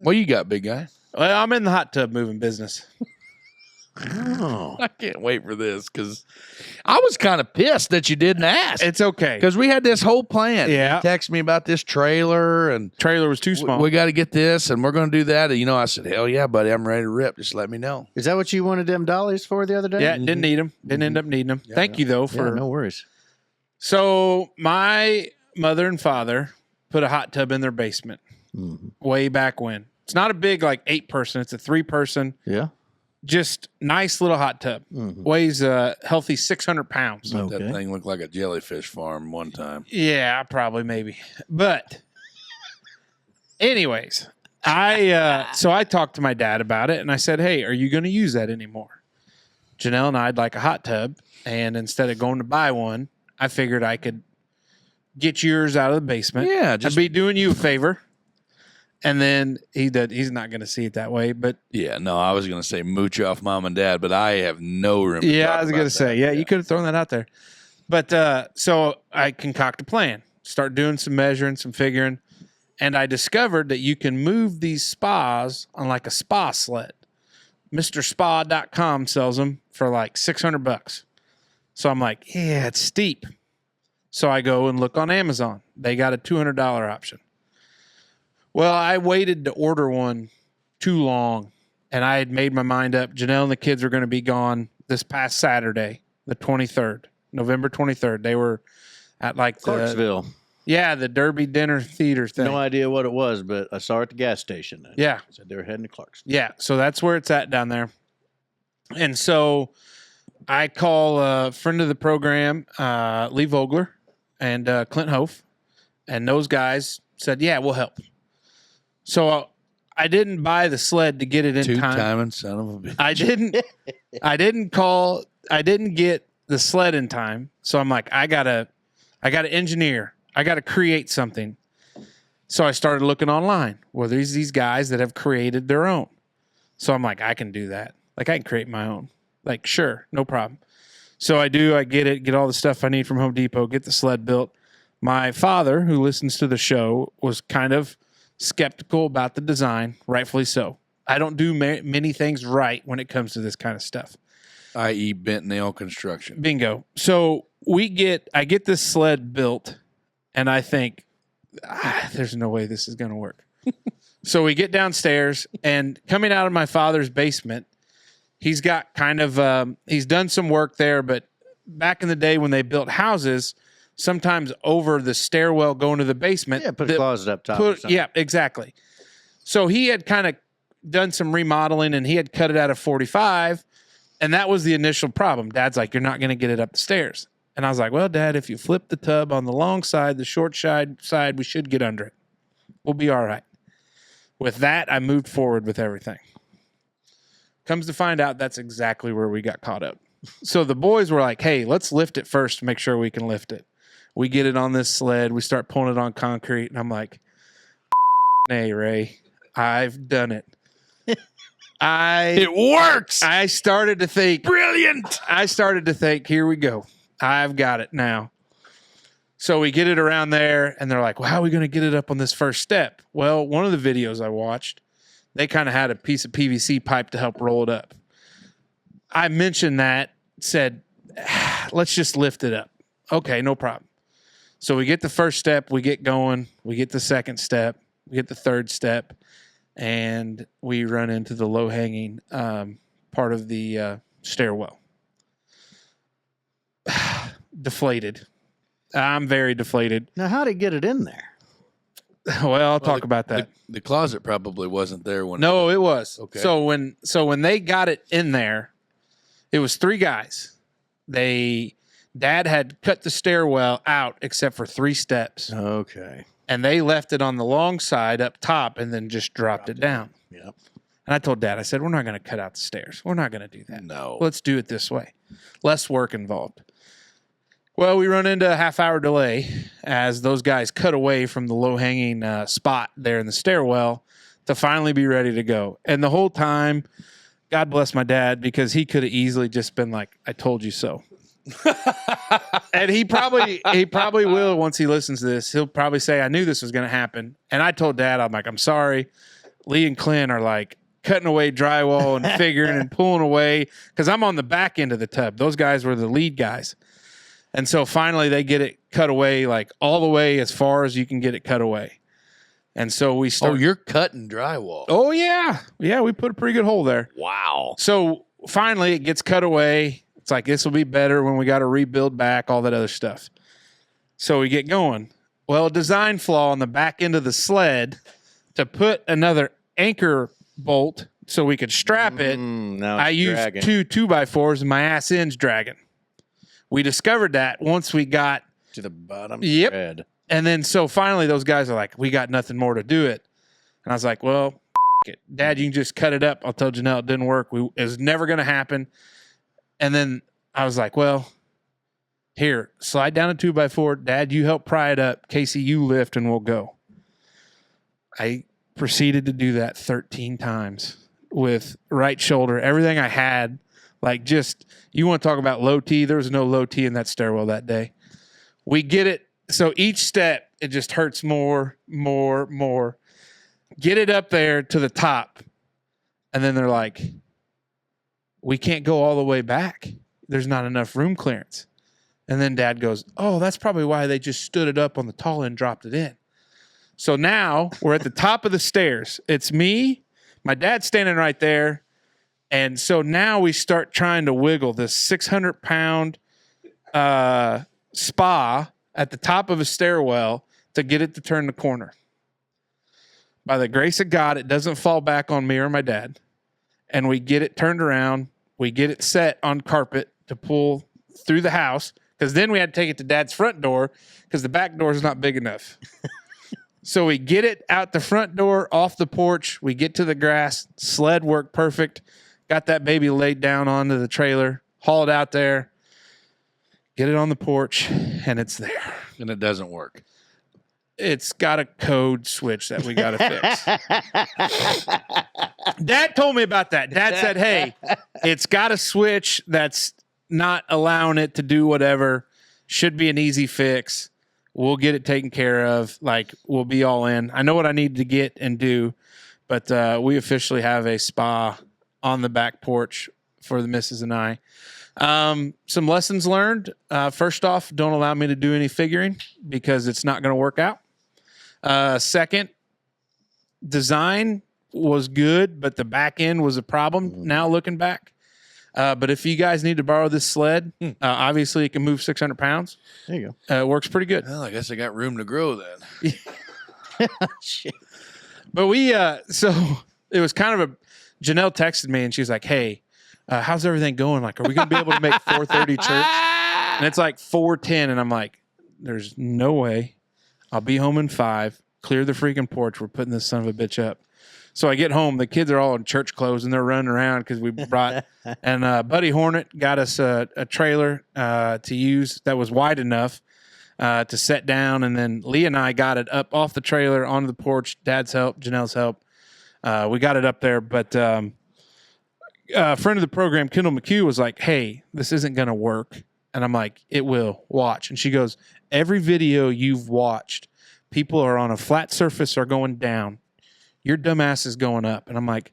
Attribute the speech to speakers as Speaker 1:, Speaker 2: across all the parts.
Speaker 1: What you got, big guy?
Speaker 2: Well, I'm in the hot tub moving business.
Speaker 3: Oh.
Speaker 1: I can't wait for this because I was kind of pissed that you didn't ask.
Speaker 2: It's okay.
Speaker 1: Because we had this whole plan.
Speaker 2: Yeah.
Speaker 1: You text me about this trailer and
Speaker 2: Trailer was too small.
Speaker 1: we got to get this and we're going to do that. And, I said, hell yeah, buddy, I'm ready to rip. Just let me know.
Speaker 3: Is that what you wanted them dollies for the other day?
Speaker 2: Yeah, didn't need them. Didn't end up needing them.
Speaker 1: Yeah,
Speaker 2: Thank you, though, for...
Speaker 3: Yeah, no worries.
Speaker 2: So my mother and father put a hot tub in their basement way back when. It's not a big, 8-person. It's a 3-person.
Speaker 3: Yeah.
Speaker 2: Just nice little hot tub. Weighs a healthy 600 pounds.
Speaker 3: Okay.
Speaker 1: That thing looked like a jellyfish farm one time.
Speaker 2: Yeah, probably, maybe. But anyways, I talked to my dad about it, and I said, hey, are you going to use that anymore? Janelle and I'd like a hot tub, and instead of going to buy one, I figured I could get yours out of the basement.
Speaker 1: Yeah,
Speaker 2: I'd be doing you a favor. And then he's not going to see it that way, but
Speaker 1: Yeah, no, I was going to say mooch off mom and dad, but I have no room.
Speaker 2: yeah, I was going to say, you could have thrown that out there. But so I concoct a plan, start doing some measuring, some figuring, and I discovered that you can move these spas on like a spa sled. MrSpa.com sells them for like $600. So I'm like, yeah, it's steep. So I go and look on Amazon. They got a $200 option. Well, I waited to order one too long, and I had made my mind up. Janelle and the kids were going to be gone this past Saturday, the 23rd, November 23rd. They were at
Speaker 3: Clarksville.
Speaker 2: the Derby Dinner Theater thing.
Speaker 3: No idea what it was, but I saw it at the gas station.
Speaker 2: Yeah.
Speaker 3: Said they were heading to Clarksville.
Speaker 2: Yeah, so that's where it's at down there. And so I call a friend of the program, Lee Vogler and Clint Hof, and those guys said, yeah, we'll help. So I didn't buy the sled to get it in time.
Speaker 1: Two-timing son of a bitch.
Speaker 2: I didn't get the sled in time. So I'm like, I gotta engineer. I gotta create something. So I started looking online. Well, there's these guys that have created their own. So I'm like, I can do that. I can create my own. Sure, no problem. So I do. I get all the stuff I need from Home Depot, get the sled built. My father, who listens to the show, was kind of skeptical about the design, rightfully so. I don't do many things right when it comes to this kind of stuff.
Speaker 1: I.e. bent nail construction.
Speaker 2: Bingo. So I get this sled built, and I think, there's no way this is going to work. So we get downstairs, and coming out of my father's basement, he's got he's done some work there, but back in the day when they built houses, sometimes over the stairwell going to the basement.
Speaker 3: Yeah, put a closet up top.
Speaker 2: Yeah, exactly. So he had kind of done some remodeling, and he had cut it out of 45, and that was the initial problem. Dad's like, you're not going to get it up the stairs. And I was like, well, Dad, if you flip the tub on the long side, the short side, we should get under it. We'll be all right. With that, I moved forward with everything. Comes to find out that's exactly where we got caught up. So the boys were like, hey, let's lift it first to make sure we can lift it. We get it on this sled. We start pulling it on concrete. And I'm like, hey, Ray, I've done it.
Speaker 1: It works.
Speaker 2: I started to think,
Speaker 1: Brilliant.
Speaker 2: I started to think, here we go. I've got it now. So we get it around there, and they're like, well, how are we going to get it up on this first step? Well, one of the videos I watched, they kind of had a piece of PVC pipe to help roll it up. I mentioned that, said, let's just lift it up. Okay, no problem. So we get the first step, we get going, we get the second step, we get the third step, and we run into the low-hanging part of the stairwell. Deflated. I'm very deflated.
Speaker 3: Now, how did he get it in there?
Speaker 2: Well, I'll talk about that.
Speaker 1: The closet probably wasn't there when.
Speaker 2: No, it was.
Speaker 1: Okay.
Speaker 2: So when they got it in there, it was 3 guys. Dad had cut the stairwell out except for 3 steps.
Speaker 3: Okay.
Speaker 2: And they left it on the long side up top and then just dropped it down.
Speaker 3: Yep.
Speaker 2: And I told Dad, I said, we're not going to cut out the stairs. We're not going to do that.
Speaker 1: No.
Speaker 2: Let's do it this way. Less work involved. Well, we run into a half-hour delay as those guys cut away from the low-hanging spot there in the stairwell to finally be ready to go. And the whole time, God bless my dad, because he could have easily just been like, I told you so. And he probably will once he listens to this. He'll probably say, I knew this was going to happen. And I told Dad, I'm like, I'm sorry. Lee and Clint are like cutting away drywall and figuring and pulling away because I'm on the back end of the tub. Those guys were the lead guys. And so finally they get it cut away, like all the way as far as you can get it cut away. And so we start.
Speaker 1: Oh, you're cutting drywall.
Speaker 2: Oh, yeah. Yeah, we put a pretty good hole there.
Speaker 1: Wow.
Speaker 2: So finally it gets cut away. It's like, this will be better when we got to rebuild back, all that other stuff. So we get going. Well, a design flaw on the back end of the sled to put another anchor bolt so we could strap it.
Speaker 3: Now
Speaker 2: I used
Speaker 3: dragging.
Speaker 2: 2 2x4s and my ass end's dragging. We discovered that once we got
Speaker 3: To the bottom.
Speaker 2: Yep.
Speaker 3: Thread.
Speaker 2: And then so finally those guys are like, we got nothing more to do it. And I was like, well, it. Dad, you can just cut it up. I'll tell Janelle it didn't work. It was never going to happen. And then I was like, well, here, slide down a 2x4. Dad, you help pry it up. Casey, you lift and we'll go. I proceeded to do that 13 times with right shoulder, everything I had. Like, just, you want to talk about low T? There was no low T in that stairwell that day. We get it. So each step, it just hurts more. Get it up there to the top. And then they're like, we can't go all the way back. There's not enough room clearance. And then Dad goes, oh, that's probably why they just stood it up on the tall end, dropped it in. So now we're at the top of the stairs. It's me, my dad's standing right there. And so now we start trying to wiggle this 600-pound spa at the top of a stairwell to get it to turn the corner. By the grace of God, it doesn't fall back on me or my dad. And we get it turned around. We get it set on carpet to pull through the house. Because then we had to take it to Dad's front door because the back door is not big enough. So we get it out the front door, off the porch. We get to the grass. Sled worked perfect. Got that baby laid down onto the trailer. Haul it out there. Get it on the porch. And it's there.
Speaker 1: And it doesn't work.
Speaker 2: It's got a code switch that we got to fix. Dad told me about that. Dad said, hey, it's got a switch that's not allowing it to do whatever. Should be an easy fix. We'll get it taken care of. Like, we'll be all in. I know what I need to get and do, but we officially have a spa on the back porch for the missus and I. Some lessons learned. First off, don't allow me to do any figuring because it's not going to work out. Second, design was good, but the back end was a problem now looking back. But if you guys need to borrow this sled, obviously it can move 600 pounds.
Speaker 3: There you
Speaker 2: It works pretty good.
Speaker 1: Well, I guess I got room to grow then.
Speaker 3: go. Shit.
Speaker 2: But so it was kind of Janelle texted me and she's like, hey, how's everything going? Like, are we going to be able to make 4:30 church? And it's like 4:10. And I'm like, there's no way. I'll be home in 5. Clear the freaking porch. We're putting this son of a bitch up. So I get home. The kids are all in church clothes and they're running around because we brought and Buddy Hornet got us a trailer to use that was wide enough to set down. And then Lee and I got it up off the trailer onto the porch. Dad's help, Janelle's help. We got it up there. But a friend of the program, Kendall McHugh, was like, hey, this isn't going to work. And I'm like, it will. Watch. And she goes, every video you've watched, people are on a flat surface or going down. Your dumbass is going up. And I'm like,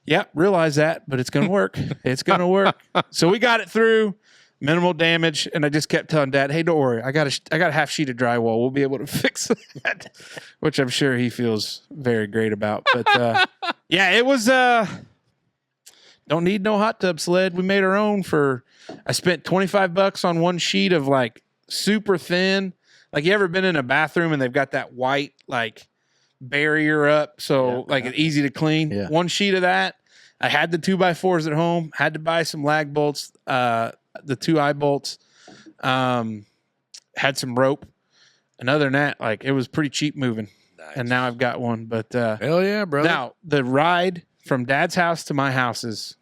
Speaker 2: yeah, realize that, but it's going to work. It's going to work. So we got it through, minimal damage. And I just kept telling Dad, hey, don't worry. I got a half sheet of drywall. We'll be able to fix that, which I'm sure he feels very great about. But yeah, it was, don't need no hot tub sled. We made our own I spent $25 on one sheet of like super thin. Like, you ever been in a bathroom and they've got that white, like, barrier up so it's easy to clean. One sheet of that. I had the 2x4s at home, had to buy some lag bolts, the 2 eye bolts, had some rope, and other than that, like, it was pretty cheap moving. Nice. And now I've got one. But
Speaker 1: hell yeah, brother.
Speaker 2: Now the ride from Dad's house to my house is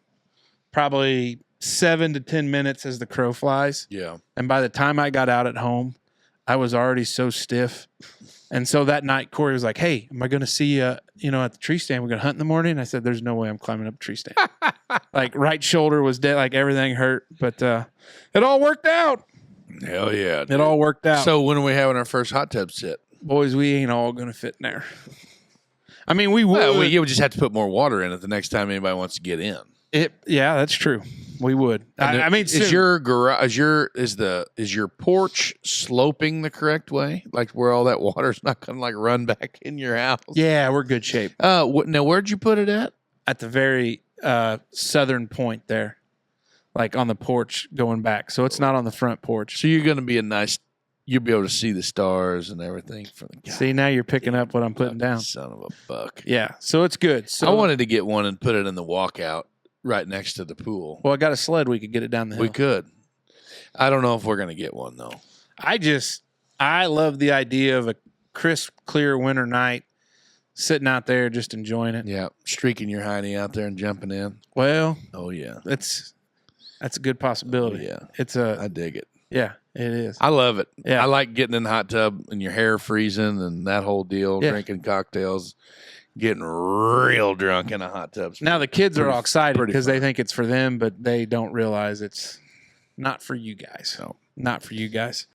Speaker 2: probably 7 to 10 minutes as the crow flies.
Speaker 1: Yeah.
Speaker 2: And by the time I got out at home, I was already so stiff. And so that night, Corey was like, hey, am I going to see you, at the tree stand? We're going to hunt in the morning. And I said, there's no way I'm climbing up a tree stand. Like, right shoulder was dead. Like, everything hurt. But it all worked out.
Speaker 1: Hell yeah. Dude.
Speaker 2: It all worked out.
Speaker 1: So when are we having our first hot tub sit?
Speaker 2: Boys, we ain't all going to fit in there. I mean, we would.
Speaker 1: Well, you would just have to put more water in it the next time anybody wants to get in.
Speaker 2: Yeah, that's true. We would. I mean,
Speaker 1: is your garage is your porch sloping the correct way, like where all that water's not going to like run back in your house?
Speaker 2: Yeah, we're good shape.
Speaker 1: Now where'd you put it at?
Speaker 2: At the very southern point there, like on the porch going back. So it's not on the front porch.
Speaker 1: So you're going to be you'll be able to see the stars and everything from the.
Speaker 2: See, now you're picking up what I'm putting down.
Speaker 1: Son of a buck.
Speaker 2: Yeah, so it's good. So
Speaker 1: I wanted to get one and put it in the walkout right next to the pool.
Speaker 2: Well, I got a sled. We could get it down the hill.
Speaker 1: We could. I don't know if we're going to get one though.
Speaker 2: I love the idea of a crisp, clear winter night, sitting out there just enjoying it.
Speaker 1: Yeah, streaking your hiney out there and jumping in.
Speaker 2: Well,
Speaker 1: oh yeah,
Speaker 2: that's a good possibility.
Speaker 1: Oh,
Speaker 2: yeah,
Speaker 1: I dig it.
Speaker 2: Yeah, it is.
Speaker 1: I love it.
Speaker 2: Yeah,
Speaker 1: I like getting in the hot tub and your hair freezing and that whole deal.
Speaker 2: Yeah.
Speaker 1: Drinking cocktails, getting real drunk in a hot tub.
Speaker 2: Now the kids are all excited because they think it's for them, but they don't realize it's not for you guys.
Speaker 1: No.
Speaker 2: Not for you guys.